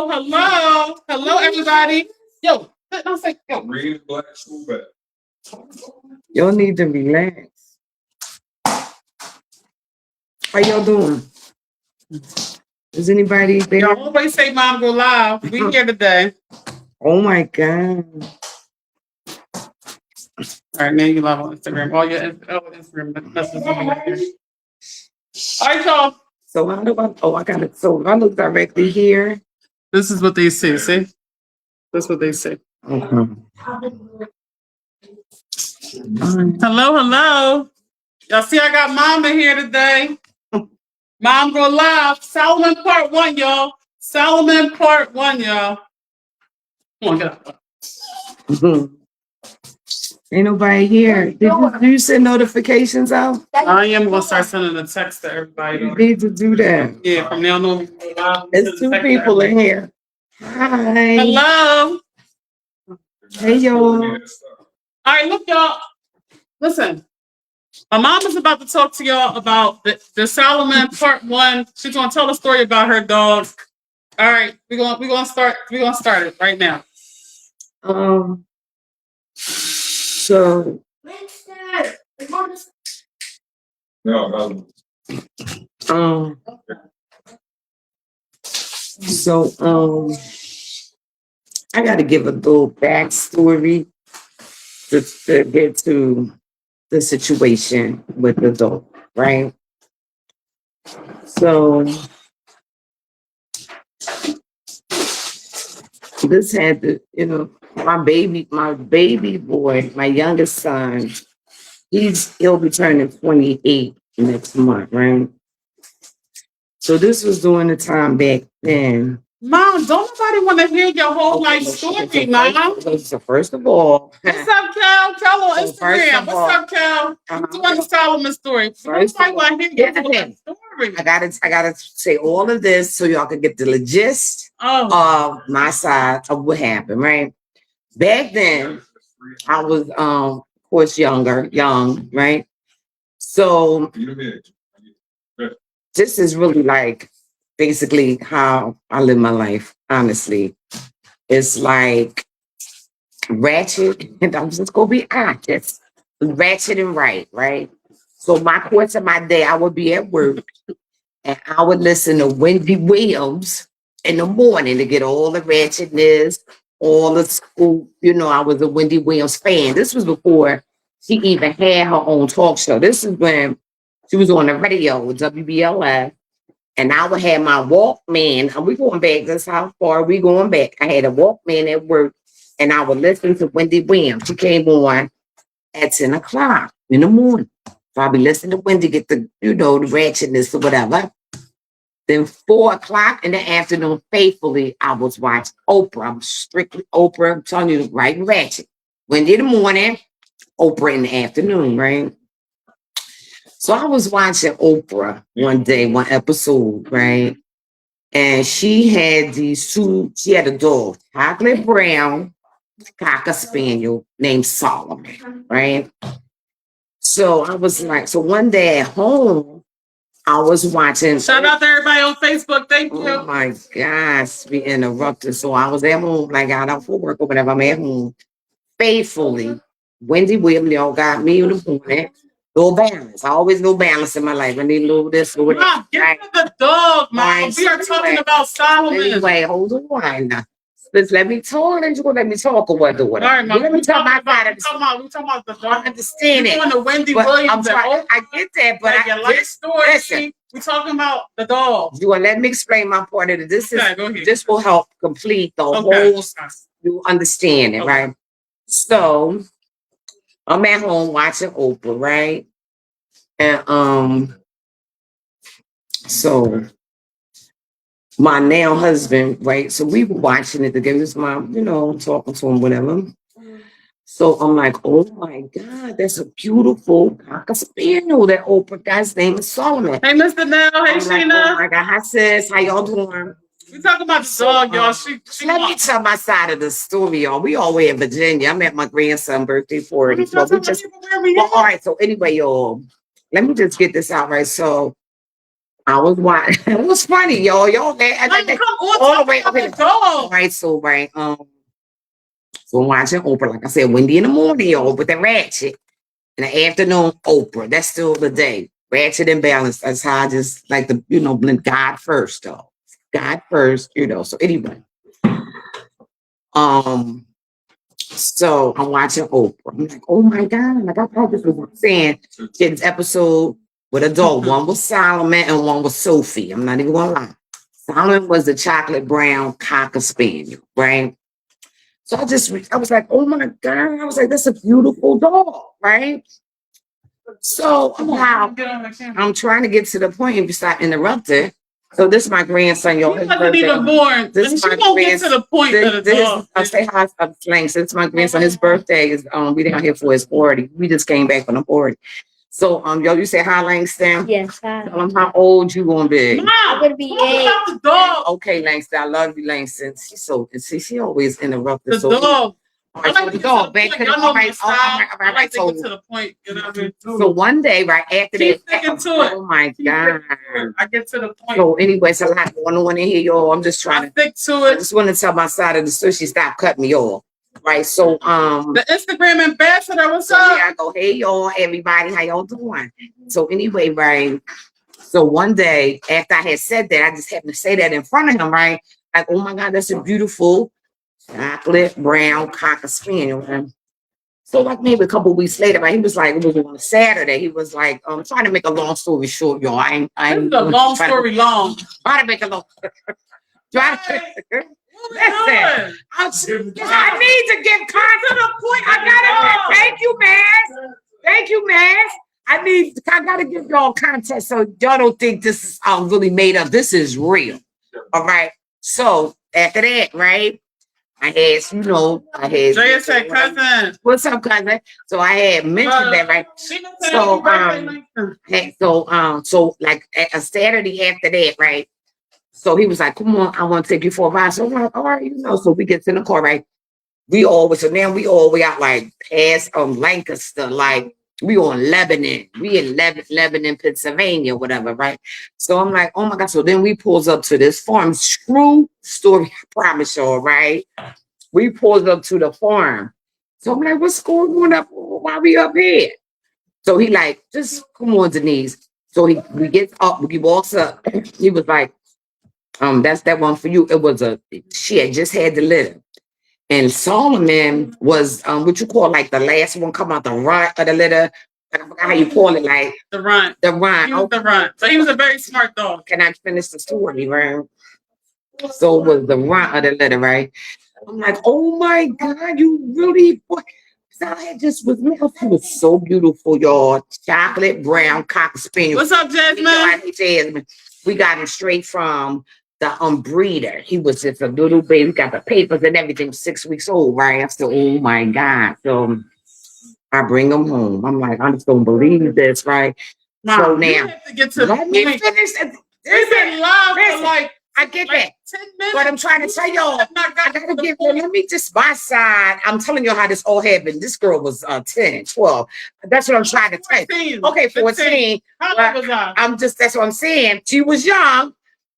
Hello, everybody. Yo, don't say yo. Read Black School back. Y'all need to relax. How y'all doing? Is anybody there? Y'all always say Mom go live. We here today. Oh my God. All right, now you live on Instagram. All your Instagram messages will be right there. All right, y'all. So how do I got it. So if I look directly here. This is what they say. See? That's what they say. Hello. Y'all see I got Mom in here today. Mom go live. Solomon part 1, y'all. Solomon part 1, y'all. Come on, get up. Ain't nobody here. Do you send notifications out? I am gonna start sending a text to everybody. You need to do that. Yeah, from now on. There's 2 people in here. Hi. Hello. Hey, y'all. All right, look, y'all. Listen, my mom is about to talk to y'all about the Solomon part 1. She's gonna tell a story about her dog. All right, we're gonna start it right now. So No. I got to give a little backstory to get to the situation with the dog, right? So this had to, my baby boy, my youngest son, he'll be turning 28 next month, right? So this was during the time back then. Mom, don't nobody want to hear your whole life story, Mom. So first of all, what's up, Cal? Cal on So first Instagram. of What's all, up, Cal? I'm doing the Solomon story. First Nobody of want to hear your whole all, life story. I gotta say all of this so y'all can get the gist of my side of what happened, right? Back then, I was of course young, right? So this is really like basically how I live my life, honestly. It's like ratchet, and I'm just gonna be honest, ratchet and right? So my course of my day, I would be at work and I would listen to Wendy Williams in the morning to get all the ratchetness, all the school. I was a Wendy Williams fan. This was before she even had her own talk show. This is when she was on the radio with WBLF. And I would have my Walkman. And we going back. That's how far we going back. I had a Walkman at work, and I would listen to Wendy Williams. She came on at 10 o'clock in the morning. So I'll be listening to Wendy get the ratchetness or whatever. Then 4 o'clock in the afternoon, faithfully, I was watching Oprah. I'm strictly Oprah. I'm telling you, right and ratchet. Wendy in the morning, Oprah in the afternoon, right? So I was watching Oprah one day, one episode, right? And she had she had a dog, chocolate brown, Cocker Spaniel named Solomon, right? So I was like, so one day at home, I was watching. Shout out to everybody on Facebook. Thank you. Oh my gosh, we interrupted. So I was at home, like I got out for work or whatever. I'm at home faithfully. Wendy Williams got me in the morning. No balance. I always no balance in my life. I need a little this, a little Mom, get rid of the dog, Mom. Right. We are talking about Solomon. Anyway, hold on. Let's let me talk. And you gonna let me talk or what? All right, Mom. Let me talk about that. We talking about the dog. I understand it. You're doing the Wendy But Williams. I get that, but like your life story. Listen. We talking about the dog. You want to let me explain my part of it. This will help complete the whole. You understand it, right? So I'm at home watching Oprah, right? And so my now husband, right? So we were watching it together. This mom, talking to him, whatever. So I'm like, oh my God, that's a beautiful Cocker Spaniel. That Oprah guy's name is Solomon. Hey, Mr. Nell. Hey, Sheena. Oh my God, hi sis, how y'all doing? We talking about the dog, y'all. Let me tell my side of the story, y'all. We all way in Virginia. I'm at my grandson's birthday party. All right. So anyway, y'all, let me just get this out right. So I was watching. It was funny, y'all. Y'all, Like, come on, all the talk way about up in the dog. right. So I'm watching Oprah. Like I said, Wendy in the morning, y'all, with the Ratchet. In the afternoon, Oprah. That's still the day. Ratchet and Balance. That's how I just like to, blend God first, though. God first, So anyway, so I'm watching Oprah. I'm like, oh my God, like I thought this was saying this episode with a dog. One was Solomon and one was Sophie. I'm not even gonna lie. Solomon was the chocolate brown cocker spaniel, right? So I was like, oh my God. I was like, that's a beautiful dog, right? So wow, I'm trying to get to the point if you stop interrupting. So this is my grandson, y'all. He wasn't even born. This is She my won't get to the point of the dog. I'll say hi. I'm slang. Since my grandson, his birthday is we down here for his 40. We just came back from the 40. So yo, you say hi, Langston. Yes, hi. Tell him how old you gonna be. Mom, I'm gonna be talk 8. about the dog. Okay, Langston, I love you, Langston. She's so she always interrupted. The So dog. all right, so the dog back to the Y'all know my all style. right, all I right, like to so get to the point. You know what I mean? so one day, right after Keep that, sticking to it. oh my Keep God. sticking to it. I get to the point. So anyway, it's a lot going on in here, y'all. I'm just I trying to stick to I it. just want to tell my side of the story. She stopped cutting me off. Right. So The Instagram ambassador, what's so up? here I go, hey y'all, everybody, how y'all doing? So anyway, right. So one day after I had said that, I just happened to say that in front of him, right? Like, oh my God, that's a beautiful chocolate brown cocker spaniel. Right? So like maybe a couple of weeks later, right, he was like, it was on a Saturday. He was like, trying to make a long story short, y'all. This is a long story long. Try to make a long. Try to. Listen, I need to get content to the point. I gotta. Thank you, man. Thank you, man. I gotta give y'all content so y'all don't think this is really made up. This is real. All right. So after that, right? I had. Drea said, cousin. What's up, cousin? So I had mentioned that, right? So like a Saturday after that, right? So he was like, come on, I want to take you for a ride. So I'm like, all right, so we get in the car, right? So now we all way out like past Lancaster, like we on Lebanon. We in Lebanon, Pennsylvania, whatever, right? So I'm like, oh my God. So then we pulls up to this farm. True story, I promise y'all, right? We pulls up to the farm. So I'm like, what's going on up? Why we up here? So he like, just come on, Denise. So we get up, he walks up. He was like, that's that one for you. She had just had the litter. And Solomon was what you call like the last one come out the runt of the litter. I forgot how you call it, like the runt. The runt. He was the runt. So he was a very smart dog. Can I finish the story, right? So it was the runt of the litter, right? I'm like, oh my God, you really I just was she was so beautiful, y'all. Chocolate brown cocker spaniel. What's up, Jasmine? We got him straight from the breeder. He was just a little baby. We got the papers and everything, 6 weeks old, right? I said, oh my God. So I bring him home. I'm like, I just don't believe this, right? Mom, so now, you have to get to let me finish. We've been live for like I get that. 10 minutes. But I'm trying to tell y'all, I gotta give you, let me just my side. I'm telling you how this all happened. This girl was 10, 12. That's what I'm trying to tell you. Okay, 14. How old was I? That's what I'm saying. She was young.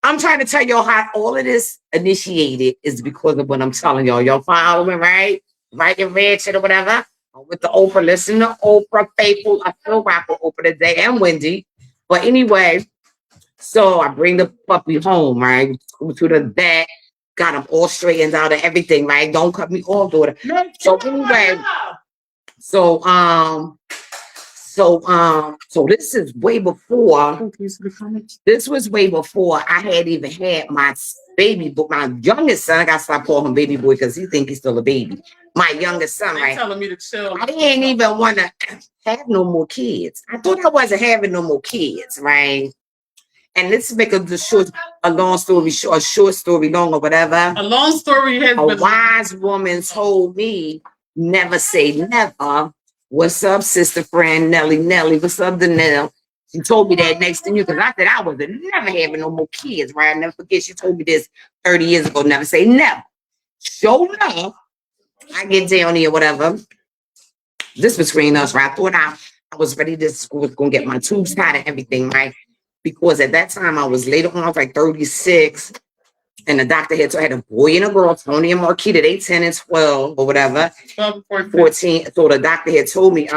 I'm trying to tell y'all how all of this initiated is because of what I'm telling y'all. Y'all following, right? Right and Ratchet or whatever. With the Oprah, listen to Oprah, faithful. I still rock with Oprah today and Wendy. But anyway, so I bring the puppy home, right? Go to the vet, got him all straightened out and everything, right? Don't cut me off, daughter. So anyway, so this is way before. This was way before I had even had my baby boy. My youngest son, I gotta stop calling him baby boy because he think he's still a baby. My youngest son, right? Telling me to chill. I didn't even want to have no more kids. I thought I wasn't having no more kids, right? And let's make a long story short, a short story long or whatever. A long story has been. A wise woman told me, never say never. What's up, sister friend Nellie? Nellie, what's up, Danelle? She told me that next to you because I said I was never having no more kids, right? I never forget she told me this 30 years ago. Never say never. Sure enough, I get down here, whatever. This between us, right? I thought I was ready to was gonna get my tubes tied and everything, right? because at that time I was later on, I was like 36. And the doctor had a boy and a girl, Tony and Marquita, they 10 and 12 or whatever, 12, 14. 14. So the doctor had told me,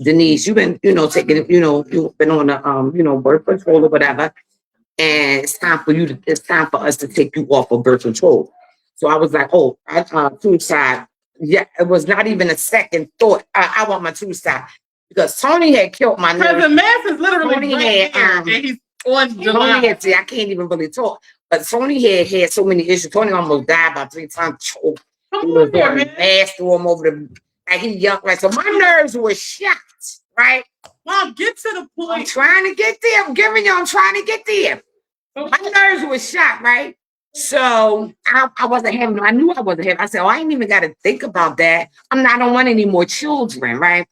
Denise, you've been, taking, you've been on the, birth control or whatever. And it's time for us to take you off of birth control. So I was like, oh, tube side. Yeah, it was not even a second thought. I want my tube side because Tony had killed my Because nerve. the math is literally Tony right had, here, and he's on Tony July. had, I can't even really talk. But Tony had so many issues. Tony almost died about 3 times. Choked. Come He was on here, doing man. mass through him over the, like he young, right? So my nerves were shot, right? Mom, get to the I'm point. trying to get there. I'm trying to get there. My nerves were shot, right? So I wasn't having, I knew I wasn't having, I said, oh, I ain't even got to think about that. I don't want any more children, right?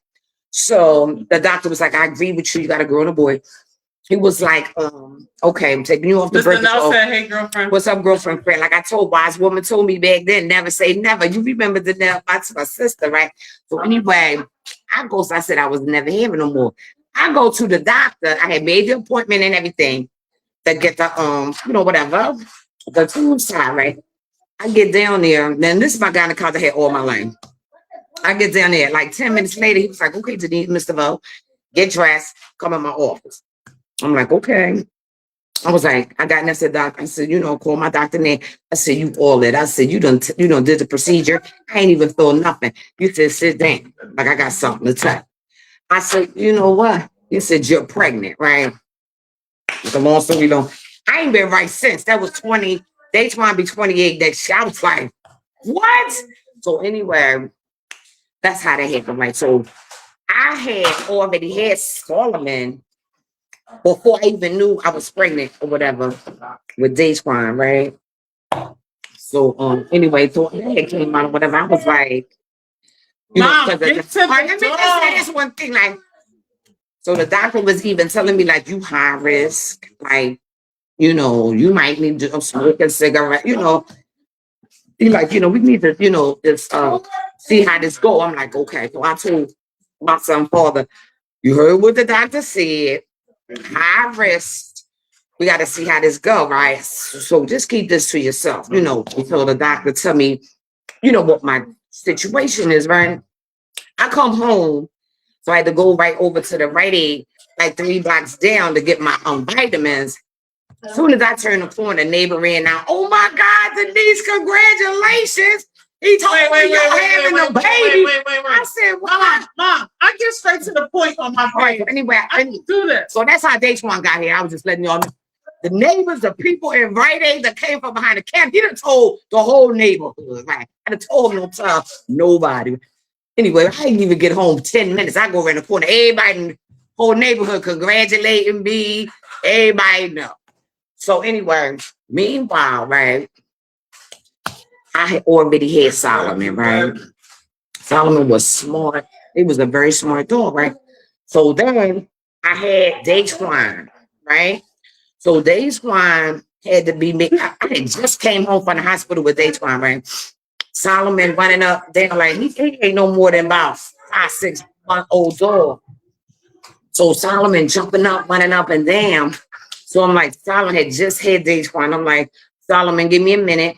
So the doctor was like, I agree with you. You got a girl and a boy. He was like, okay, I'm taking you off the birth Mr. Nell control. said, hey, girlfriend. What's up, girlfriend, friend? Like I told wise woman told me back then, never say never. You remember the Nell, that's my sister, right? So anyway, I said I was never having no more. I go to the doctor. I had made the appointment and everything to get the whatever, the tube side, right? I get down there, then this is my gynecologist I had all my life. I get down there, like 10 minutes later, he was like, okay, Denise, Mr. Vo, get dressed, come in my office. I'm like, okay. I was like, I got in, I said, doc, I said, call my doctor name. I said, you all that. I said, you done did the procedure. I ain't even feel nothing. You said, sit down. Like I got something to tell. I said, you know what? You said, you're pregnant, right? It's a long story long. I ain't been right since. That was 20. They trying to be 28 next year. I was like, what? So anyway, that's how that happened, right? So I had already had Solomon before I even knew I was pregnant or whatever with Daysquan, right? So anyway, so that came out or whatever. I was like, Mom, because get to the let me just say this one thing, like, so the doctor was even telling me like, you high risk, like, you might need to smoke a cigarette, He like, we need to, just see how this go. I'm like, okay. So I told my son, father, you heard what the doctor said. High risk. We got to see how this go, right? So just keep this to yourself, until the doctor tell me, what my situation is, right? I come home, so I had to go right over to the Rite Aid, like 3 blocks down to get my vitamins. As soon as I turned the corner, the neighbor ran out. Oh my God, Denise, congratulations. He told me you're having a baby. Wait. I said, what? Mom, I get straight to the point on my All right, page. anyway, I can do this. so that's how Daysquan got here. I was just letting y'all know. The neighbors, the people in Rite Aid that came from behind the camp, he done told the whole neighborhood, right? I done told no time, nobody. Anyway, I didn't even get home 10 minutes. I go around the corner, everybody in the whole neighborhood congratulating me. Everybody know. So anyway, meanwhile, right, I had already had Solomon, right? Solomon was smart. He was a very smart dog, right? So then I had Daysquan, right? So Daysquan had to be made. I had just came home from the hospital with Daysquan, right? Solomon running up there like he ain't no more than about 5-6 month old dog. So Solomon jumping up, running up and down. So I'm like, Solomon had just had Daysquan. I'm like, Solomon, give me a minute.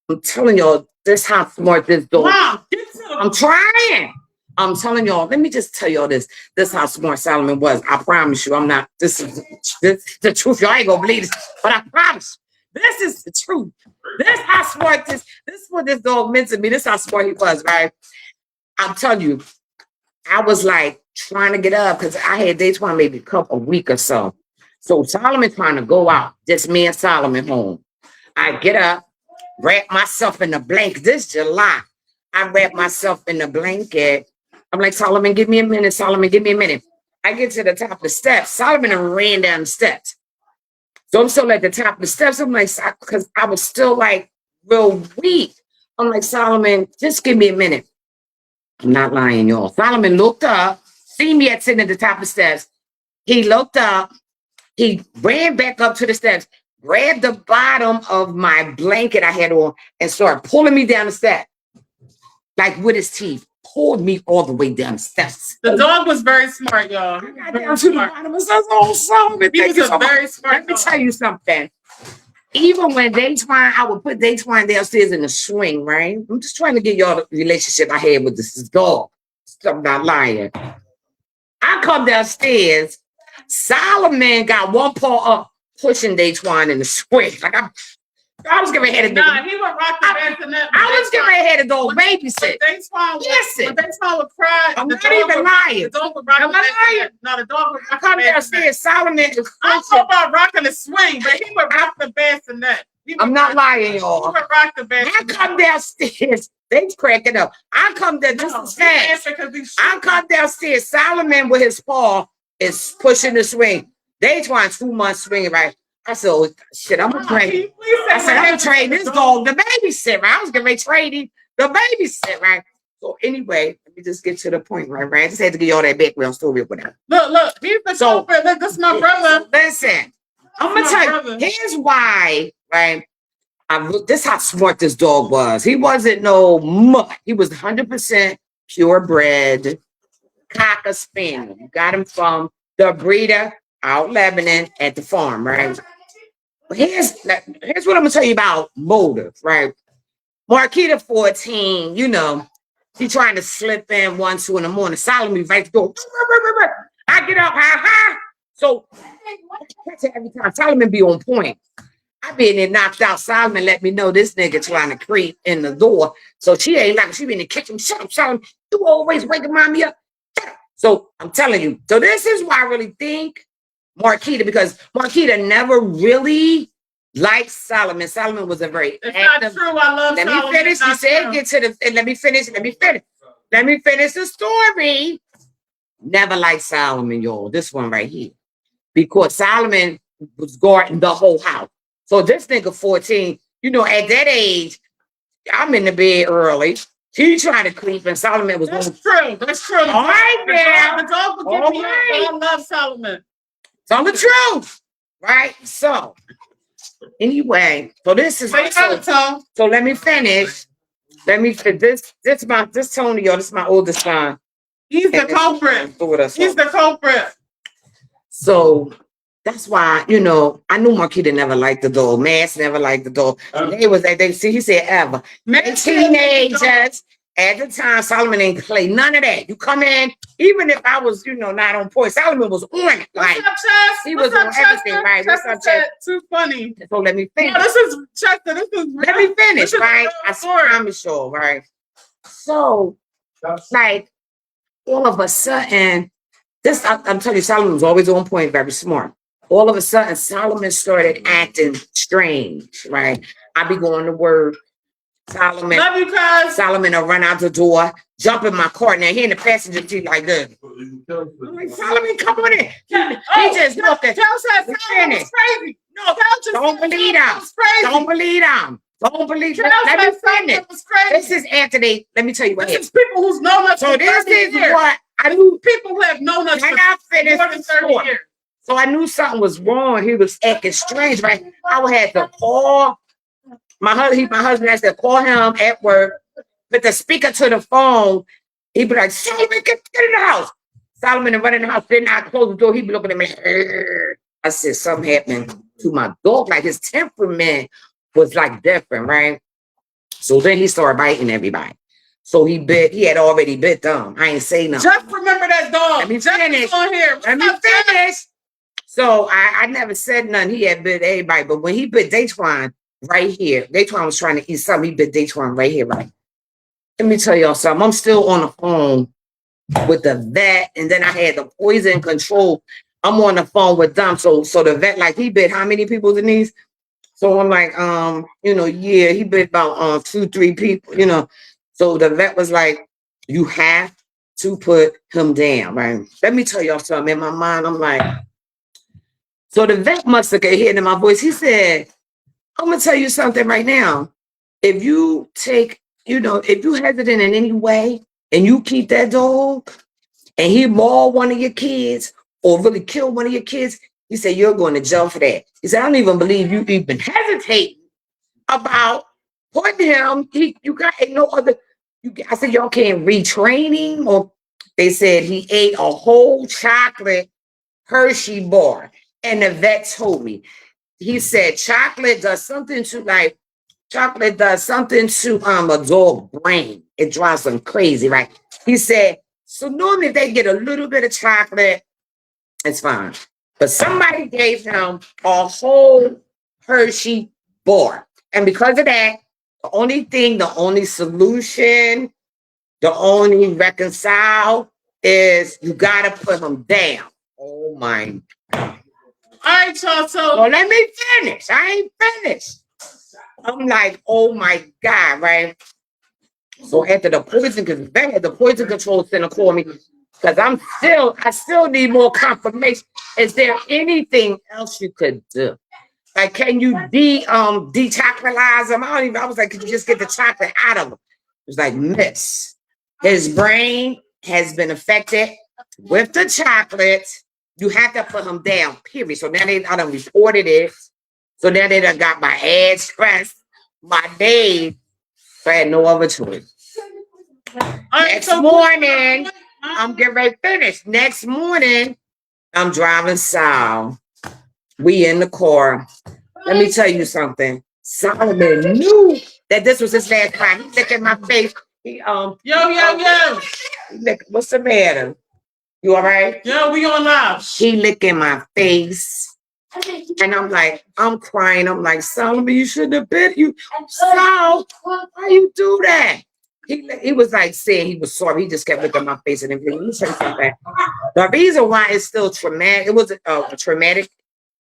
I'm telling y'all, this how smart this dog. Mom, get to the I'm trying. I'm telling y'all, let me just tell y'all this. This how smart Solomon was. I promise you, I'm not, this is the truth. Y'all ain't gonna believe this, but I promise you, this is the truth. This how smart this is what this dog meant to me. This how smart he was, right? I'm telling you, I was like trying to get up because I had Daysquan maybe a week or so. So Solomon trying to go out, just me and Solomon home. I get up, wrap myself in the blanket. This July, I wrap myself in the blanket. I'm like, Solomon, give me a minute. Solomon, give me a minute. I get to the top of the steps. Solomon ran down the steps. So I'm still at the top of the steps. I'm like, because I was still like real weak. I'm like, Solomon, just give me a minute. I'm not lying, y'all. Solomon looked up, see me at sitting at the top of the steps. He looked up. He ran back up to the steps, grabbed the bottom of my blanket I had on, and started pulling me down the steps, like with his teeth, pulled me all the way down the steps. The dog was very smart, y'all. He was I got very down to the smart. bottom. I said, "Oh, Solomon, He thank was you a so much." very smart Let me dog. tell you something. Even when Daytwine, I would put Daytwine downstairs in the swing, right? I'm just trying to get y'all the relationship I had with this dog. I'm not lying. I come downstairs. Solomon got one paw up, pushing Daytwine in the swing. Like I was getting ready to Nah, he would rock the bassinet. I was getting ready to dog babysit. Listen. When Daytwine would cry, I'm the not dog even would- lying. The dog would rock I'm the not bassinet. lying. No, the dog would I rock the come bassinet. downstairs. Solomon is I don't pushing. know about rocking the swing, but he would rock the bassinet. He would I'm not rock- lying, He y'all. would rock the I bassinet. come downstairs. They cracking up. I come down. This No, is he fast. answered 'cause he's I shooting. come downstairs. Solomon with his paw is pushing the swing. Daytwine 2 months swinging, right? I said, "Oh shit, I'm gonna trade." I said, "I'm gonna trade this dog the babysit." Right? I was gonna trade him the babysit, right? So anyway, let me just get to the point, right? I just had to give y'all that background story with that. Look, he's the So- culprit. Look, this is my brother. Listen, I'm gonna My tell you. brother. Here's why, right? This how smart this dog was. He wasn't no mutt. He was 100% purebred cocker spaniel. You got him from the breeder out Lebanon at the farm, right? But here's what I'm gonna tell you about motive, right? Marquita 14, she trying to slip in 1, 2 in the morning. Solomon right go. I get up, ha. So every time Solomon be on point. I been there knocked out. Solomon let me know this nigga trying to creep in the door. So she ain't like she been in the kitchen. Shut up, Solomon. You always waking mommy up. So I'm telling you. So this is why I really think Marquita, because Marquita never really liked Solomon. Solomon was a very It's not active. true. I love Let Solomon. me finish. It's You not said true. get to the. And let me finish. Let me finish the story. Never liked Solomon, y'all. This one right here, because Solomon was guarding the whole house. So this nigga 14, at that age, I'm in the bed early. He trying to creep, and Solomon was going. That's true. That's true. All right, now. The dog will give All me up, right. but I love Solomon. Tell the truth, right? So anyway, so this is So you got it, Tom. so let me finish. This Tony, y'all, this is my oldest son. He's the culprit. He's the culprit. So that's why, I knew Marquita never liked the dog. Mass never liked the dog. He said ever. Man, Teenagers at the time, Solomon ain't play none of that. You come in, even if I was, not on point, Solomon was on it. Like, What's up, Chess? he What's was up, on Chester? everything, right? What's Chester up, said, too funny. so let me finish. No, this is Chester. This is Let me finish, This is right? real I story. promise you, right? So, like, all of a sudden, I'm telling you, Solomon was always on point, very smart. All of a sudden, Solomon started acting strange, right? I be going to work. Solomon Love you, cuz. will run out the door, jump in my car. Now, he in the passenger seat like this. I'm like, Solomon, come on in. He just looked at. Kel said We Solomon was finished. crazy. No, Kel just Don't said believe Solomon him. was crazy. Don't believe him. Don't believe him. Kel Let said me finish. Solomon was crazy. This is Anthony. Let me tell you what This happened. is people who's known us So for this 30 is years. what I knew. People who have known us Can for I finish more than the 30 story? years. So I knew something was wrong. He was acting strange, right? I would have to call my husband has to call him at work, put the speaker to the phone. He'd be like, Solomon, get in the house. Solomon and run in the house. Then I close the door. He'd be looking at me like, "Urgh." I said, something happened to my dog. Like his temperament was like different, right? So then he started biting everybody. So he had already bit them. I ain't say nothing. Just remember that dog. Let me Just finish. on here. Let me finish. So I never said nothing. He had bit everybody, but when he bit Daytwine right here, Daytwine was trying to eat something. He bit Daytwine right here, right? Let me tell y'all something. I'm still on the phone with the vet, and then I had the poison control. I'm on the phone with them. So the vet, like, he bit how many people in these? So I'm like, yeah, he bit about 2, 3 people, So the vet was like, you have to put him down, right? Let me tell y'all something. In my mind, I'm like, so the vet must have heard in my voice. He said, I'm gonna tell you something right now. If you take, if you hesitant in any way and you keep that dog and he maul one of your kids or really kill one of your kids, he said, you're going to jail for that. He said, I don't even believe you even hesitate about putting him. You got no other. I said, y'all can't retrain him? Or they said he ate a whole chocolate Hershey bar. And the vet told me, he said chocolate does something to a dog brain. It drives them crazy, right? He said, so normally if they get a little bit of chocolate, it's fine. But somebody gave him a whole Hershey bar. And because of that, the only solution, the only reconcile is you gotta put him down. Oh my. All right, y'all. So Well, let me finish. I ain't finished. I'm like, oh my God, right? So after the poison, because they had the poison control center call me, because I still need more confirmation. Is there anything else you could do? Like, can you dechocolate them? I was like, could you just get the chocolate out of him? It was like, miss, his brain has been affected with the chocolate. You have to put him down, period. So now I done reported it. So now they done got my ass stressed, my day. So I had no other choice. Next morning, I'm getting ready to finish. Next morning, I'm driving south. We in the car. Let me tell you something. Solomon knew that this was his last time. He looked at my face. He Yo. What's the matter? You all right? Yo, we on live. He licking my face. And I'm like, I'm crying. I'm like, Solomon, you shouldn't have been. Sal, why you do that? He was like saying he was sorry. He just kept looking at my face and everything. Let me say something. The reason why it's still traumatic, it was a traumatic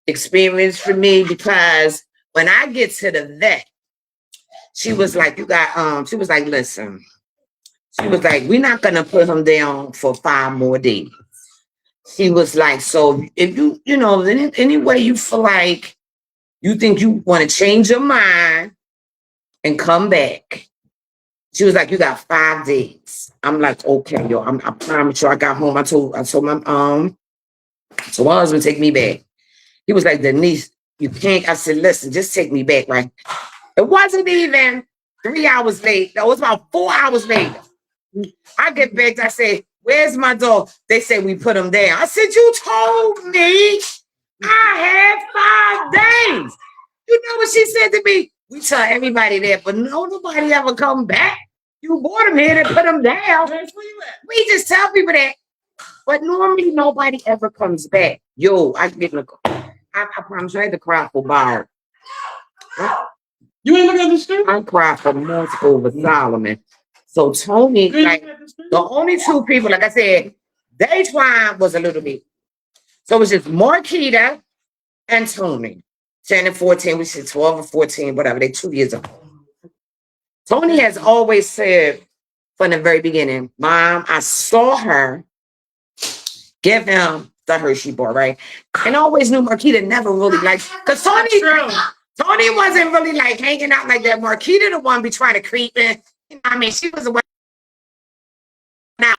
experience for me because when I get to the vet, she was like, she was like, listen, she was like, we're not gonna put him down for 5 more days. She was like, so if any way you feel like you think you want to change your mind and come back, she was like, you got 5 days. I'm like, okay, yo, I promise you. I got home. I told my husband take me back. He was like, Denise, you can't. I said, listen, just take me back, right? It wasn't even 3 hours late. It was about 4 hours later. I get back. I said, where's my dog? They said we put him down. I said, you told me I had 5 days. You know what she said to me? We tell everybody that, but nobody ever come back. You brought him here to put him down. We just tell people that, but normally nobody ever comes back. Yo, I promise you, I had to cry for Bob. You ain't looking at the street? I cried for months over Solomon. So Tony, like the only 2 people, like I said, Daquan was a little bit. So it was just Marquita and Tony. 10 and 14, we said 12 or 14, whatever, they 2 years old. Tony has always said from the very beginning, Mom, I saw her give him the Hershey bar, right? And I always knew Marquita never really liked, because Tony wasn't really like hanging out like that. Marquita the one be trying to creep in. You know, I mean, she was the one. Now,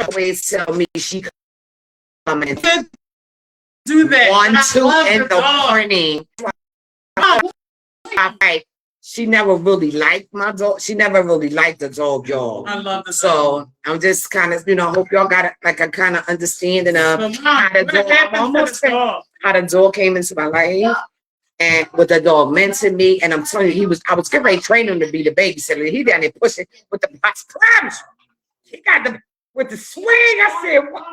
always tell me she come in. Do that. 1, 2 in the morning. Like, she never really liked my dog. She never really liked the dog, y'all. I love it. So I'm just kind of, hope y'all got like a kind of understanding of how the dog came into my life and what the dog meant to me. And I'm telling you, I was getting ready to train him to be the babysitter. He down there pushing with the box. He got with the swing. I said, what?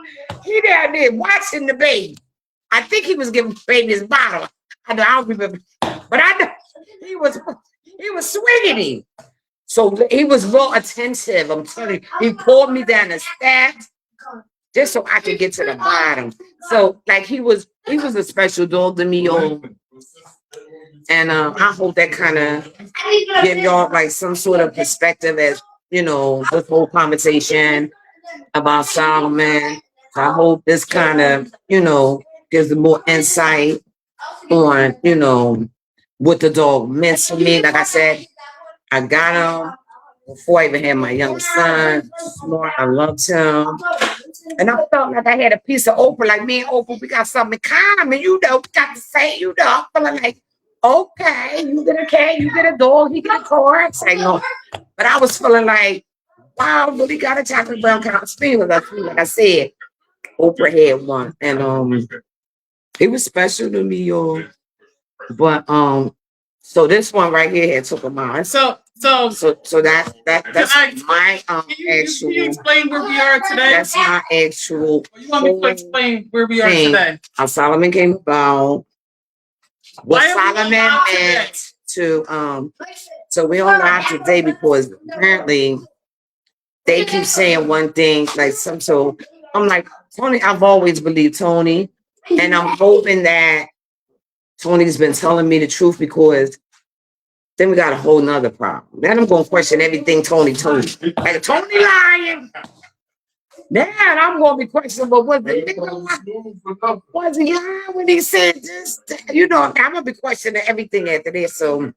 He down there watching the baby. I think he was giving baby his bottle. I don't remember, but I know he was swinging him. So he was real attentive. I'm telling you, he pulled me down the steps just so I could get to the bottom. So like he was a special dog to me, and I hope that kind of give y'all like some sort of perspective as this whole conversation about Solomon. I hope this kind of gives more insight on what the dog meant to me. Like I said, I got him before I even had my youngest son. Smart, I loved him. And I felt like I had a piece of Oprah, like me and Oprah, we got something in common, we got the same, I'm feeling like okay, you get a cat, you get a dog, he get a car. I say no. But I was feeling like, wow, I really got a chocolate brown cow spaniel. Like I said, Oprah had one. And it was special to me, y'all. But so this one right here had took a mile. So That's my can you actual. explain where we are today? That's my actual. Or you want me to explain where we are thing. today? How Solomon came about. What Why are we Solomon alive today? meant to so we on live today because apparently they keep saying one thing like some. So I'm like, Tony, I've always believed Tony, and I'm hoping that Tony's been telling me the truth, because then we got a whole nother problem. Then I'm gonna question everything Tony told me. Like, Tony lying. Then I'm gonna be questioning, but was he lying when he said this? You know, I'm gonna be questioning everything after this. So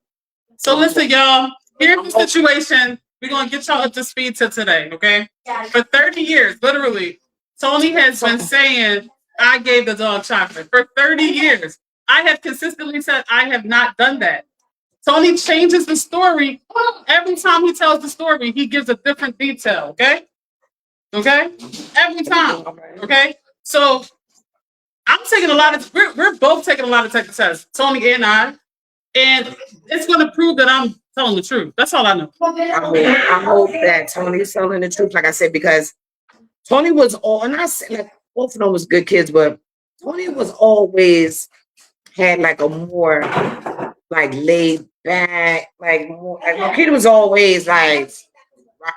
listen, y'all. Here's the situation. We're gonna get y'all up to speed to today, okay? For 30 years, literally, Tony has been saying, I gave the dog chocolate. For 30 years. I have consistently said I have not done that. Tony changes the story. Every time he tells the story, he gives a different detail, okay? Okay? Every time. Okay? So I'm taking a lot of we're both taking a lot of tests, Tony and I, and it's gonna prove that I'm telling the truth. That's all I know. I hope that Tony's telling the truth, like I said, because Tony was all, and I said, like, both of them was good kids, but Tony was always had like a more like laid back, like more, like Marquita was always like,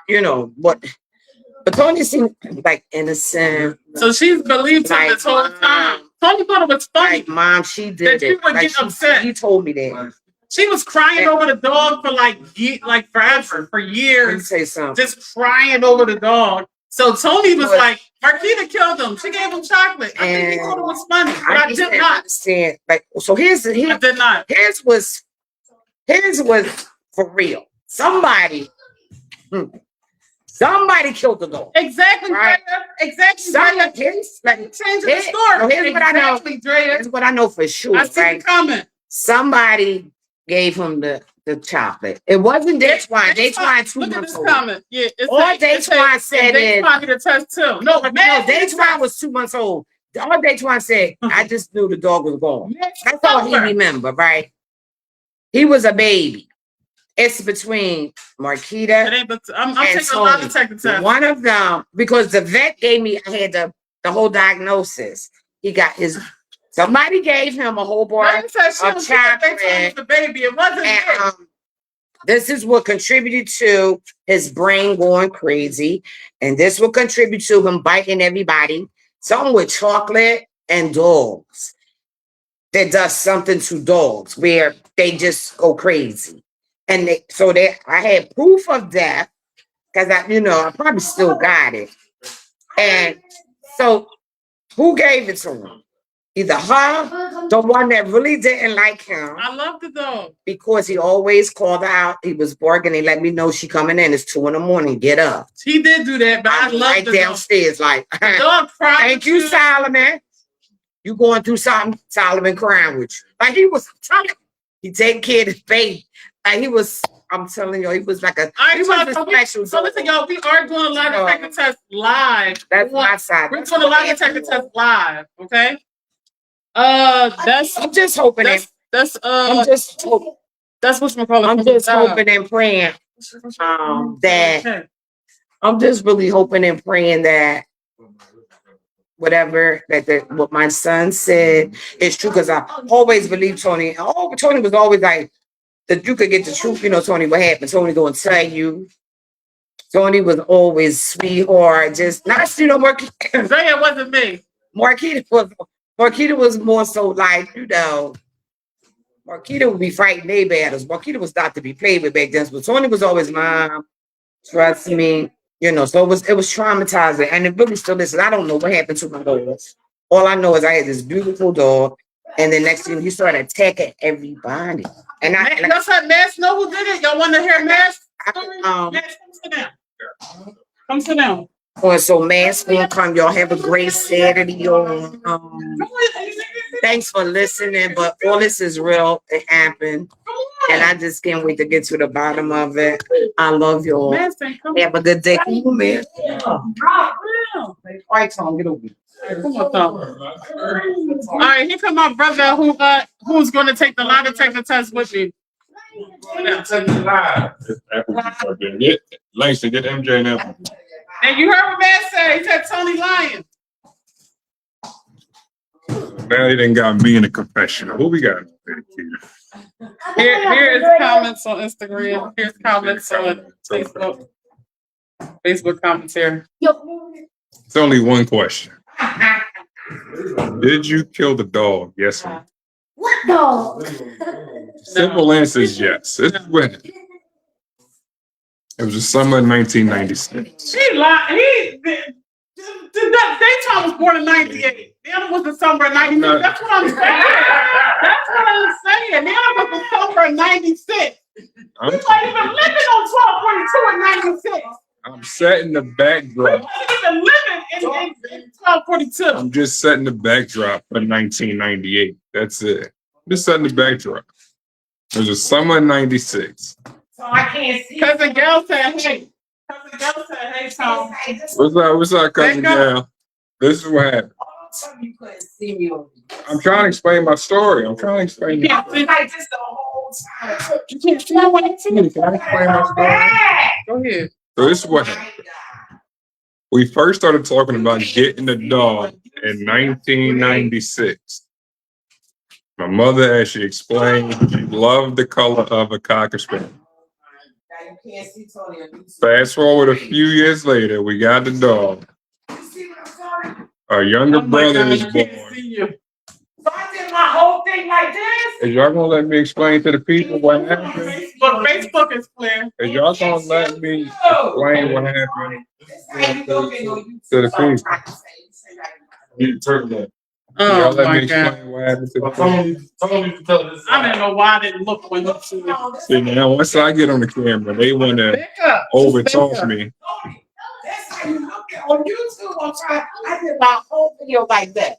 you know, but Tony seemed like innocent. So she's believed him this whole time. Tony thought it was funny. Like, Mom, she did that you would like, get upset. He told me that. She was crying over the dog for like forever, for years. Let me say something. Just crying over the dog. So Tony was like, Marquita killed him. She gave him chocolate. I think he thought it was funny, but I did not understand. Like, so I did not. His was for real. Somebody killed the dog. Exactly, Right. Drea. Exactly. Changing the story. So here's what I know. Drea. Here's what I know for sure. I see the comment. Somebody gave him the chocolate. It wasn't Datewan. Datewan 2 Look at months this old. comment. Yeah, All Datewan said is Datewan need a test too. No, Datewan was 2 months old. All Datewan said, I just knew the dog was gone. That's all he remember, right? He was a baby. It's between Marquita I'm and taking a lot of technical tests. One of them, because the vet gave me, I had the whole diagnosis. He got somebody gave him a whole bar of chocolate. The baby, it wasn't and, this is what contributed to his brain going crazy. And this will contribute to him biting everybody. Something with chocolate and dogs. That does something to dogs where they just go crazy. And I had proof of that because I probably still got it. And so who gave it to him? Either her, the one that really didn't like him. I love the dog. Because he always called her out. He was barking. He let me know she coming in. It's 2 a.m. Get up. He did do that, but I love the downstairs dog. Like, the dog cried. Thank you, Solomon. You going through something, Solomon crying with you. Like he was trying. He take care of his baby. Like he was, I'm telling you, he was like a special. So listen, y'all, we are doing a lot of technical tests live. That's my side. We're doing a lot of technical tests live, okay? I'm just hoping that's what's my call. I'm just hoping and praying that I'm just really hoping and praying that whatever what my son said is true, because I always believe Tony. Tony was always like that you could get the truth, Tony, what happened? Tony gonna tell you. Tony was always sweetheart, just not Marquita. Drea wasn't me. Marquita was more so like, Marquita would be fighting their battles. Marquita was not to be played with back then. But Tony was always, Mom, trust me. So it was traumatizing. And it really still is. I don't know what happened to my dog. All I know is I had this beautiful dog. And then next thing he started attacking everybody. And let's have Mass know who did it. Y'all want to hear Mass? Mass, come sit down. Come sit down. So Mass gonna come. Y'all have a great Saturday. Thanks for listening, but all this is real. It happened. And I just can't wait to get to the bottom of it. I love you all. Madison, come Have a good day. Come on, man. on. All right, Tom, get over here. Come on, Tom. All right, here come my brother who's going to take the lie detector test with me. Get Langston, get MJ and them. And you heard what man said. He said Tony lying. Now they done got me in the confessional. What we got? Here is comments on Instagram. Here's comments on Facebook. Facebook comments here. It's only one question. Did you kill the dog? Yes or no? What dog? Simple answer is yes. It's when it was the summer of 1996. He lied. Dayton was born in 98. The other was the summer of 96. That's what I'm saying. That's what I'm saying. The other was the summer of 96. We weren't even living on 1242 in 96. I'm setting the We backdrop. wasn't even living in 1242. I'm just setting the backdrop for 1998. That's it. Just setting the backdrop. It was the summer of 96. So I can't see. Cousin Gail said, hey. Cousin Gail said, hey, Tom. What's up, cousin Wake up. Gal? This is what happened. You couldn't see me over here. I'm trying to explain my story. I'm trying to explain You it. can't see, Like this the whole time. you can't see what you see. Can I explain my story? Go ahead. So this is what happened. We first started talking about getting the dog in 1996. My mother, as she explained, she loved the color of a cocker spaniel. Now you can't see Tony on YouTube. Fast forward a few years later, we got the dog. You see what I'm saying? Our younger Oh my brother God, was I can't born. see you. So I did my whole thing like this. Is y'all gonna let me explain to the people what happened? Facebook is clear. Is y'all gonna let me explain what happened That's how you looking on YouTube. to the So I'm people? trying to say, you say like, You turn that. Oh Y'all let me my God. explain what happened to the people. I didn't know why I didn't look when you see it. "Oh, this See, now once I get on the camera, they wanna Pick up. overtalk me. Tony, that's how you looking on YouTube. I'm trying. I did my whole video like that.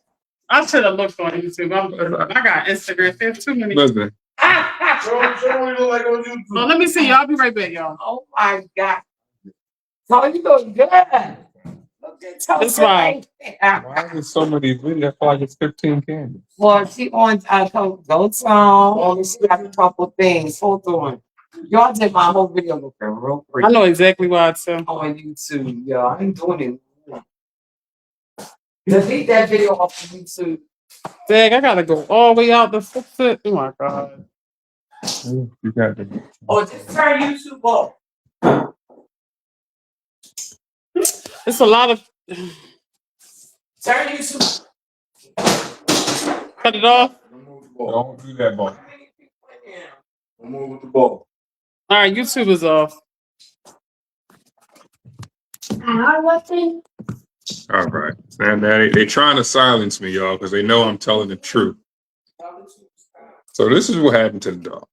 I should have looked on YouTube. I got Instagram. There's too many. Listen, So let me see. Y'all be right back, y'all. Oh my God. Tony, you look good. Look at Tony. That's why. why is there so many videos? I feel like it's 15 cameras. Well, she on go song. Only she got a couple things. Hold on. Y'all did my whole video looking real I pretty know exactly why it's on YouTube. Yeah, I ain't doing it. Delete that video off of YouTube. Dag, I gotta go all the way out to fix it. Oh my God. You got the Or just turn YouTube off. It's a lot of. Turn YouTube. Cut it off. Don't do that, boy. Move with the ball. All right, YouTube is off. All right. And they trying to silence me, y'all, because they know I'm telling the truth. So this is what happened to the dog.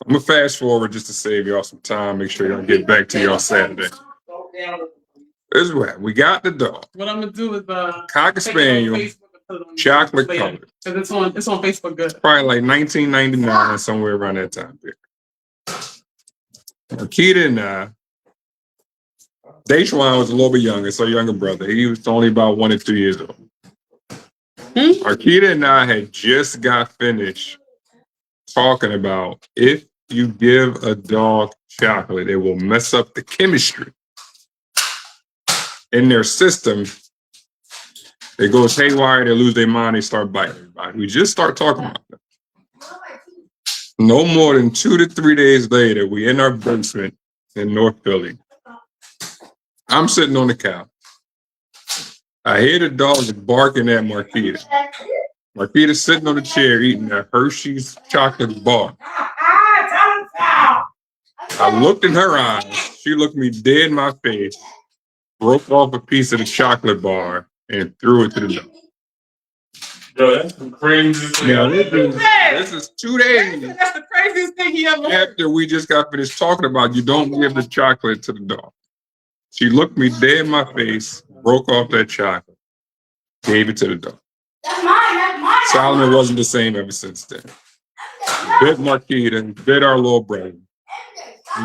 I'm gonna fast forward just to save y'all some time. Make sure y'all get back to y'all Saturday. This is what happened. We got the dog, What I'm gonna do is cocker take it on spaniel, Facebook and put it on chocolate YouTube later. colored. 'Cause it's on Facebook good. Probably like 1999, somewhere around that time period. Akita and Dayshawn was a little bit younger, so younger brother. He was only about 1 or 2 years old. Arkita and I had just got finished talking about if you give a dog chocolate, it will mess up the chemistry in their system. It goes haywire, they lose their mind, they start biting everybody. We just start talking about that. No more than 2 to 3 days later, we in our basement in North Philly. I'm sitting on the couch. I hear the dog barking at Marquita. Marquita's sitting on the chair eating a Hershey's chocolate bar. I looked in her eyes. She looked me dead in my face, broke off a piece of the chocolate bar, and threw it to the dog. Yo, that's the craziest thing. Now, this is 2 days That's the craziest thing he ever heard. after we just got finished talking about you don't give the chocolate to the dog. She looked me dead in my face, broke off that chocolate, gave it to the dog. That's mine. That's mine. Solomon wasn't the same ever since then. Bit Marquita, bit our little brother,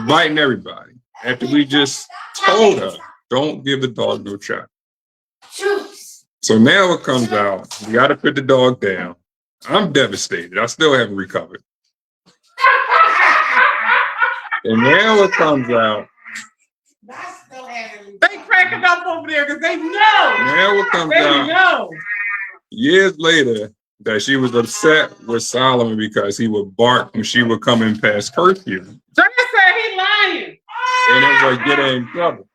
biting everybody. After we just told her, don't give the dog no shot. So now it comes out, we got to put the dog down. I'm devastated. I still haven't recovered. And now it comes out. They cracking up over there because they know. Now it comes They out know. years later that she was upset with Solomon because he would bark when she would come in past curfew. Junior said he lying. And it would get her in trouble.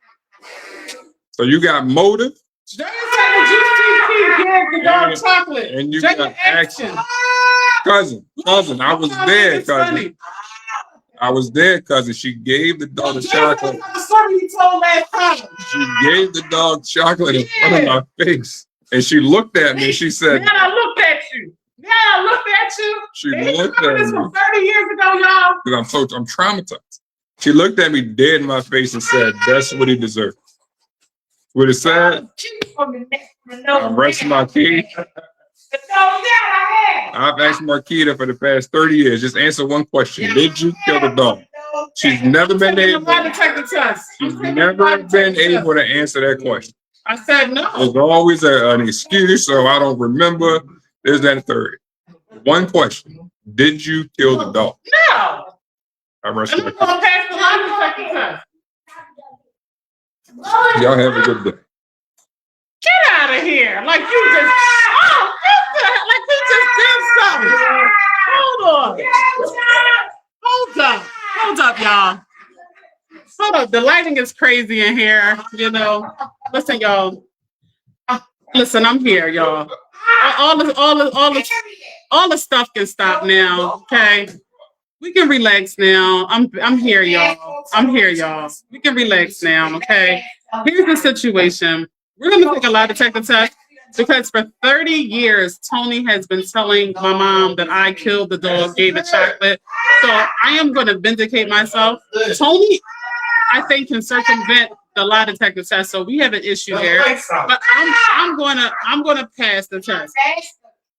So you got motive Junior said the GCT gave the dog chocolate. and you Junior got action. action. Cousin, I was there, It's cousin. funny. I was there, cousin. She gave the dog the Junior chocolate. said the story you told last time. She gave the dog chocolate in front of my face. And she looked at me and she said, Now I looked at you. Now I looked at you. she And he looked remember at this me. from 30 years ago, y'all. Because I'm traumatized. She looked at me dead in my face and said, that's what he deserved. What it said, I rest my case. I've asked Marquita for the past 30 years, just answer one question. Did you kill the dog? She's never been Taking the able, lie detector test. she's I'm taking never the lie been detector test. able to answer that question. I said no. There's always an excuse, so I don't remember. There's that third. One question. Did you kill the dog? No. I rest And my I'm case. gonna pass the lie detector test. Y'all have a good day. Get out of here. Like you just, oh, what the heck? Like you just did something. Hold on. Hold up. Hold up, y'all. Hold up. The lighting is crazy in here, you know. Listen, y'all. Listen, I'm here, y'all. All the stuff can stop now, okay? We can relax now. I'm here, y'all. I'm here, y'all. We can relax now, okay? Here's the situation. We're gonna take a lie detector test because for 30 years, Tony has been telling my mom that I killed the dog, gave the chocolate. So I am gonna vindicate myself. Tony, I think, can circumvent the lie detector test. So we have an issue there. But I'm gonna pass the test.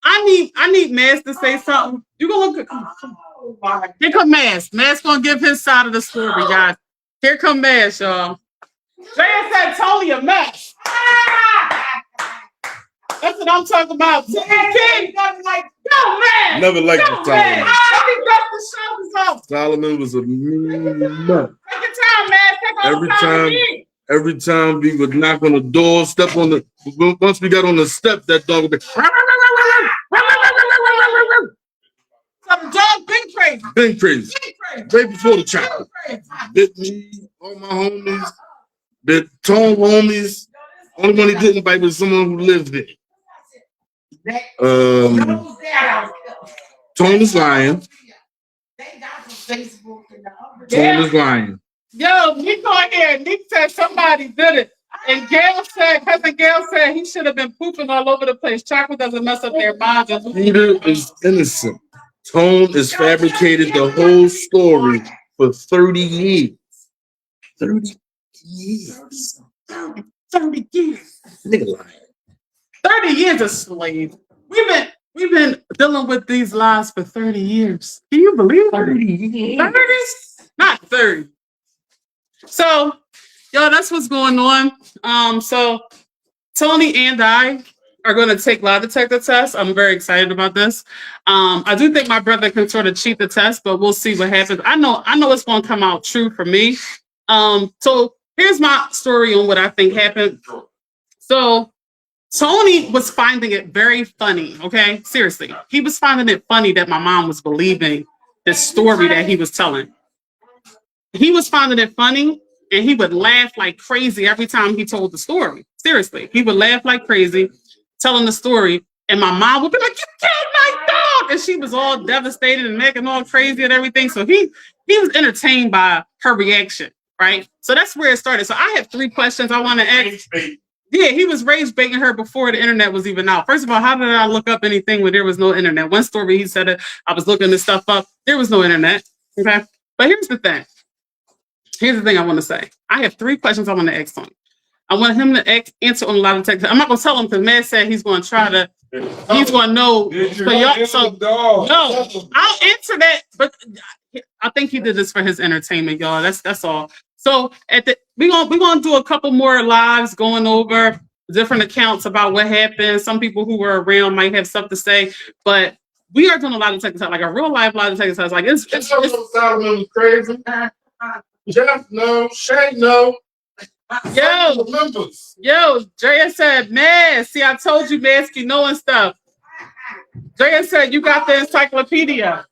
I need Mass to say something. You gonna look at here come Mass. Mass gonna give his side of the story, guys. Here come Mass, y'all. Jay said Tony a mess. That's what I'm talking about. King, like, go man. Never liked Go the man. Solomon. Let me dust the shoulders off. Solomon was a mean man. Take your time, man. Take all Every the time time- you need. Every time we would knock on the door, step on the, once we got on the step, that dog would be So the dog been crazy. been crazy. Been crazy. Right before the chocolate. Been crazy. Bit me, all my homies, bit Tone homies. Only one he didn't bite was someone who lived there. Tone is lying. Tone is lying. Yo, Nick on here. Nick said somebody did it. And cousin Gail said he should have been pooping all over the place. Chocolate doesn't mess up their minds. Peter is innocent. Tone is fabricated the whole story for 30 years. 30 years. 30 years. Nigga lying. 30 years a slave. We've been dealing with these lies for 30 years. Can you believe it? 30 years. 30? Not 30. So, yo, that's what's going on. So Tony and I are going to take lie detector tests. I'm very excited about this. I do think my brother can sort of cheat the test, but we'll see what happens. I know it's going to come out true for me. So here's my story on what I think happened. So Tony was finding it very funny. Okay, seriously, he was finding it funny that my mom was believing the story that he was telling. He was finding it funny, and he would laugh like crazy every time he told the story. Seriously, he would laugh like crazy, telling the story, and my mom would be like, "You killed my dog," and she was all devastated and making all crazy and everything. So he was entertained by her reaction, right? So that's where it started. So I have 3 questions I want to ask. Yeah, he was rage baiting her before the internet was even out. First of all, how did I look up anything when there was no internet? One story he said it, I was looking this stuff up. There was no internet. Okay. But here's the thing. Here's the thing I want to say. I have 3 questions I want to ask Tony. I want him to answer on a lot of text. I'm not gonna tell him because Matt said he's gonna try to. He's gonna know. So y'all, no, I'll answer that. But I think he did this for his entertainment, y'all. That's all. So we're gonna do a couple more lives going over different accounts about what happened. Some people who were around might have stuff to say, but we are doing a lot of Texas, like a real life lot of Texas. Like it's Solomon was crazy. Jeff, no. Shay, no. yo, Members. yo. Drea said, "Man, see, I told you, Mansky knowing stuff." Drea said, "You got the encyclopedia."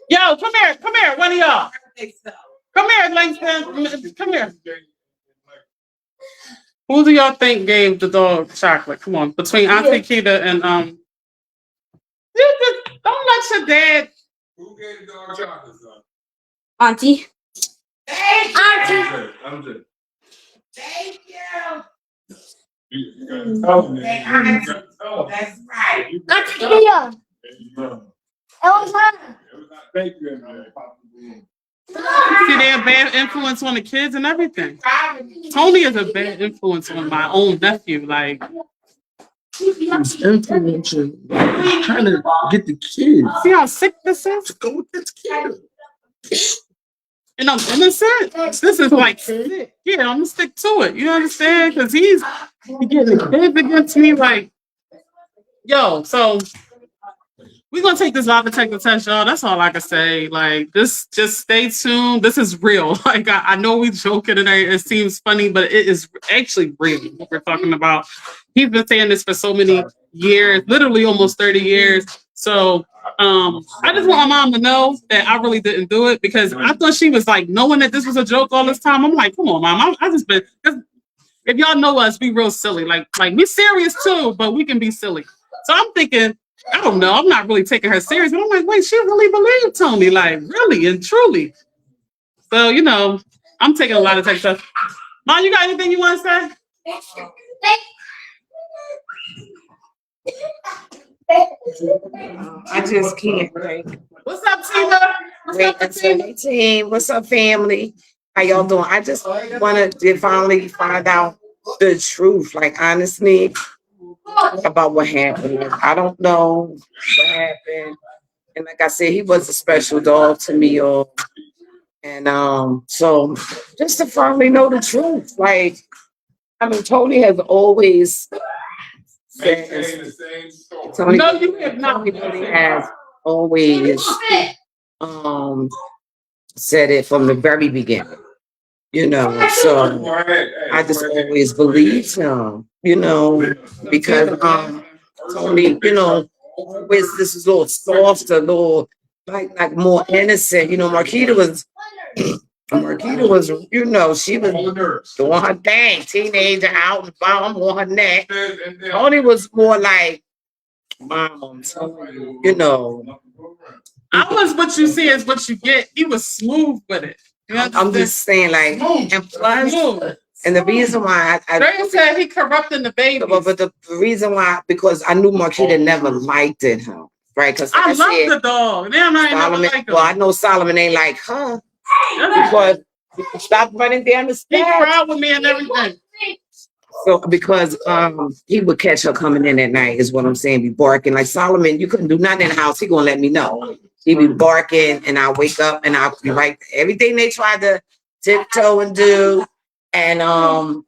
Yo, come here, one of y'all. Come here, Langston. Come here. Who do y'all think gave the dog chocolate? Come on, between Auntie Keita and you just don't let your dad. Who gave the dog chocolate, son? Auntie. I'm just. Thank you. You gotta tell him. That's right. Auntie Kia. It was her. Thank you, man. See, they have bad influence on the kids and everything. Tony is a bad influence on my own nephew. Like, He's influencing, trying to get the kids see how sick this is? to go with this kid. And I'm innocent. This is like sick. Yeah, I'm gonna stick to it. You understand? Because he getting the kids against me. Like, yo, so we're gonna take this live detector test, y'all. That's all I can say. Like, this, just stay tuned. This is real. Like, I know we joking and it seems funny, but it is actually real what we're talking about. He's been saying this for so many years, literally almost 30 years. So I just want my mom to know that I really didn't do it because I thought she was like knowing that this was a joke all this time. I'm like, come on, mom. I just been, if y'all know us, we real silly. Like we serious too, but we can be silly. So I'm thinking, I don't know. I'm not really taking her serious, but I'm like, wait, she really believed Tony, like really and truly. So, you know, I'm taking a lot of text stuff. Mom, you got anything you want to say? I just can't. Like, What's up, Tina? What's wait up, until Tina? my team. What's up, family? How y'all doing? I just want to finally find out the truth. Like, honestly, about what happened. I don't know what happened. And like I said, he was a special dog to me, y'all. And so just to finally know the truth. Like, I mean, Tony has always said, Maintain the same story. Tony, No, you have not. Tony really has always said it from the very beginning. You know, so I just always believed him, you know, because Tony, you know, always this is a little soft, a little like more innocent. You know, Marquita was, you know, she was doing her thing, teenager out and about on her neck. Tony was more like, Mom, you know. I was what you see is what you get. He was smooth with it. You I'm understand? just saying, like, and plus, Smooth. and the reason why Dre said he corrupting the baby. but the reason why, because I knew Marquita never liked it, him, right? Because I I love said, the dog. Damn, I ain't never Solomon, like him. well, I know Solomon ain't like her because stop running down the He steps. cried with me and everything. So because he would catch her coming in at night, is what I'm saying, be barking. Like Solomon, you couldn't do nothing in the house, he gonna let me know. He'd be barking and I'll wake up and I'll be like everything they tried to tiptoe and do and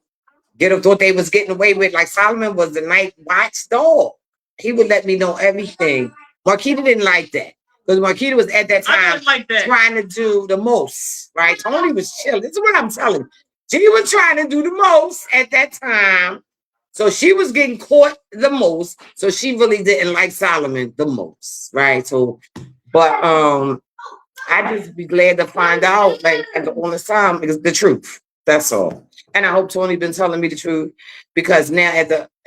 get up, thought they was getting away with. Like Solomon was the night watch dog. He would let me know everything. Marquita didn't like that. Because Marquita was at that I time didn't like that. trying to do the most, right? Tony was chilling. This is what I'm telling you. She was trying to do the most at that time. So she was getting caught the most. So she really didn't like Solomon the most, right? So, but I just be glad to find out, like, at the honest time, is the truth. That's all. And I hope Tony been telling me the truth because now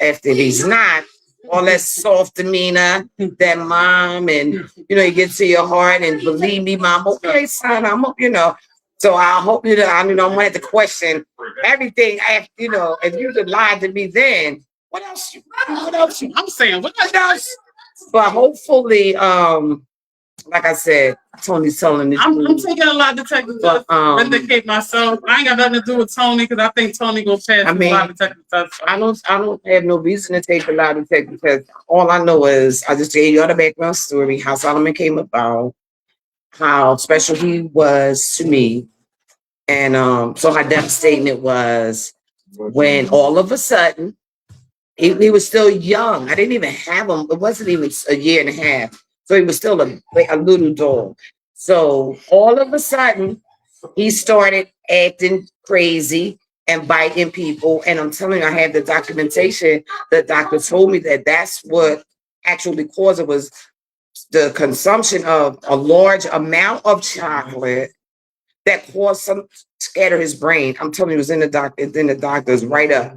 after he's not, all that soft demeanor, that mom, and you know, you get to your heart and believe me, mom, okay, son, I'm up, you know. So I hope you know, I'm gonna have to question everything. You know, if you could lie to me then, what else? I'm saying, what else? But hopefully, like I said, Tony's telling the I'm truth. taking a lot of detective tests But to vindicate myself. I ain't got nothing to do with Tony because I think Tony gonna pass I a mean, lot of detective tests. I don't have no reason to take a lie detector because all I know is I just gave you all the background story, how Solomon came about, how special he was to me, and so how devastating it was when all of a sudden he was still young. I didn't even have him. It wasn't even a year and a half, so he was still a little dog. So all of a sudden he started acting crazy and biting people. And I'm telling you, I have the documentation. The doctor told me that that's what actually caused it was the consumption of a large amount of chocolate that caused some scatter his brain. I'm telling you, it was in the doctor's write up.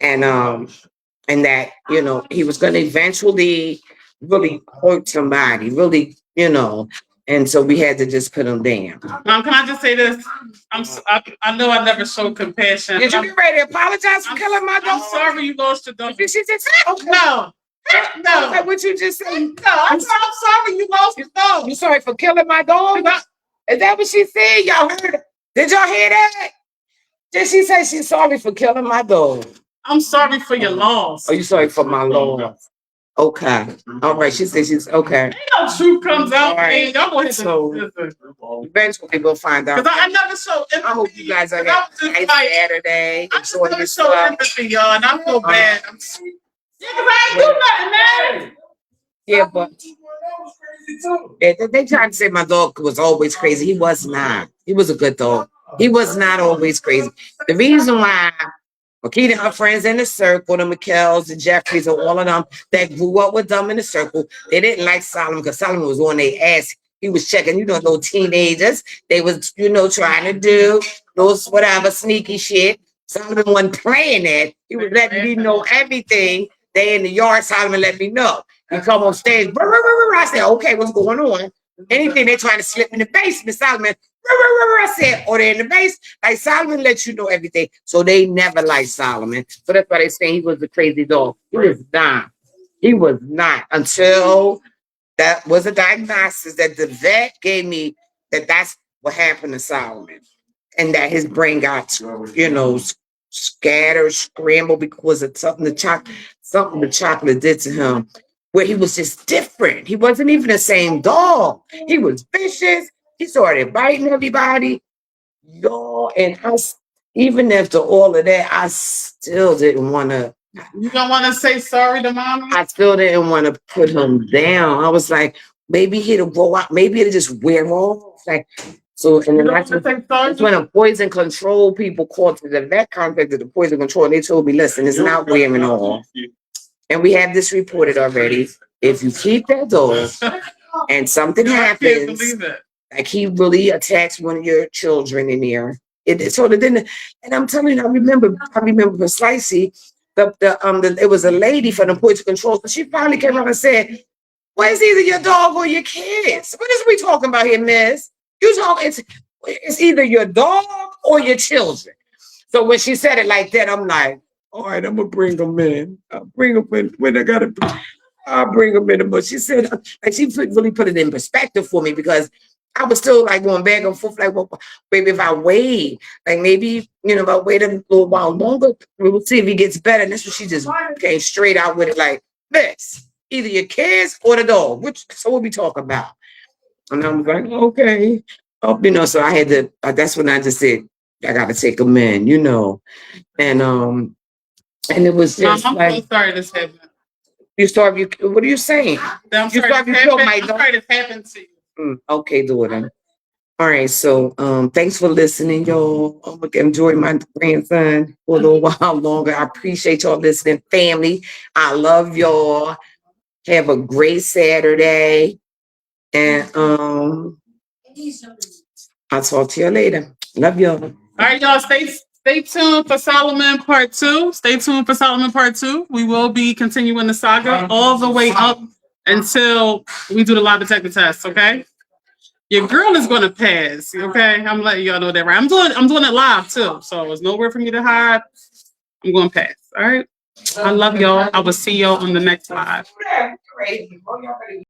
And that, you know, he was gonna eventually really hurt somebody, really, you know. And so we had to just put him down. Can I just say this? I know I never showed compassion. Did you get ready to apologize for killing my dog? I'm sorry you lost your dog. Did she just say, okay. No. No. Okay, what you just said? No, I'm sorry you lost your dog. You sorry for killing my dog? Is that what she said? Y'all heard it? Did y'all hear that? Did she say she's sorry for killing my dog? I'm sorry for your loss. Are you sorry for my loss? Okay. All right. She said she's okay. Ain't no truth comes out, All right. man. Y'all gonna hit So- the Eventually we'll find out. because I never showed empathy. I hope you guys are I was having just a nice like, Saturday. I just Enjoy never showed yourself. empathy, y'all, and I feel bad. Yeah, because I ain't do nothing, man. Yeah, but they tried to say my dog was always crazy. He was not. He was a good dog. He was not always crazy. The reason why Makita and her friends in the circle, the McKells, the Jeffries, and all of them that grew up with them in the circle, they didn't like Solomon because Solomon was on their ass. He was checking, you know, those teenagers. They was, you know, trying to do those whatever sneaky shit. Solomon wasn't playing that. He was letting me know everything. They in the yard, Solomon let me know. He come on stage, brr, brr, brr, brr. I said, okay, what's going on? Anything they trying to slip in the basement, Solomon, brr, brr, brr, brr. I said, oh, they're in the base. Like Solomon let you know everything. So they never liked Solomon. So that's why they say he was a crazy dog. He was not. He was not until that was a diagnosis that the vet gave me that that's what happened to Solomon. And that his brain got, you know, scattered, scrambled because of something the chocolate did to him, where he was just different. He wasn't even the same dog. He was vicious. He started biting everybody. Y'all, and even after all of that, I still didn't want to. You don't want to say sorry to mommy? I still didn't want to put him down. I was like, maybe he'll go out. Maybe it'll just wear off. Like, so, and You then don't that's want to say sorry? when a poison control people called to the vet contacted the poison control, and they told me, listen, it's not wearing off. And we have this reported already. If you keep that dog and something I can't happens, believe it. like he really attacks one of your children in there. It sort of didn't, and I'm telling you, I remember precisely it was a lady from the poison control, but she finally came around and said, well, it's either your dog or your kids. What is we talking about here, miss? You talk, it's either your dog or your children. So when she said it like that, I'm like, all right, I'm gonna bring them in. I'll bring them in when I gotta. I'll bring them in. But she said, like, she really put it in perspective for me because I was still like going back and forth, like, well, maybe if I wait, like maybe, you know, if I wait a little while longer, we'll see if he gets better. And that's what she just came straight out with it, like, this, either your kids or the dog. So what we talk about? And I'm like, okay. Oh, you know, so I had to, that's when I just said, I gotta take them in, you know. And it was Mom, just I'm like, so sorry this happened. what are you saying? I'm You sorry thought this you killed happened. my I'm dog? sorry this happened to you. Okay, daughter. All right, so thanks for listening, y'all. I'm gonna enjoy my grandson for a little while longer. I appreciate y'all listening, family. I love y'all. Have a great Saturday. And I'll talk to you later. Love y'all. All right, y'all, stay tuned for Solomon Part 2. Stay tuned for Solomon Part 2. We will be continuing the saga all the way up until we do the lie detector test, okay? Your girl is gonna pass, okay? I'm letting y'all know that, right? I'm doing it live too, so there's nowhere for me to hide. I'm gonna pass, all right? I love y'all. I will see y'all on the next live.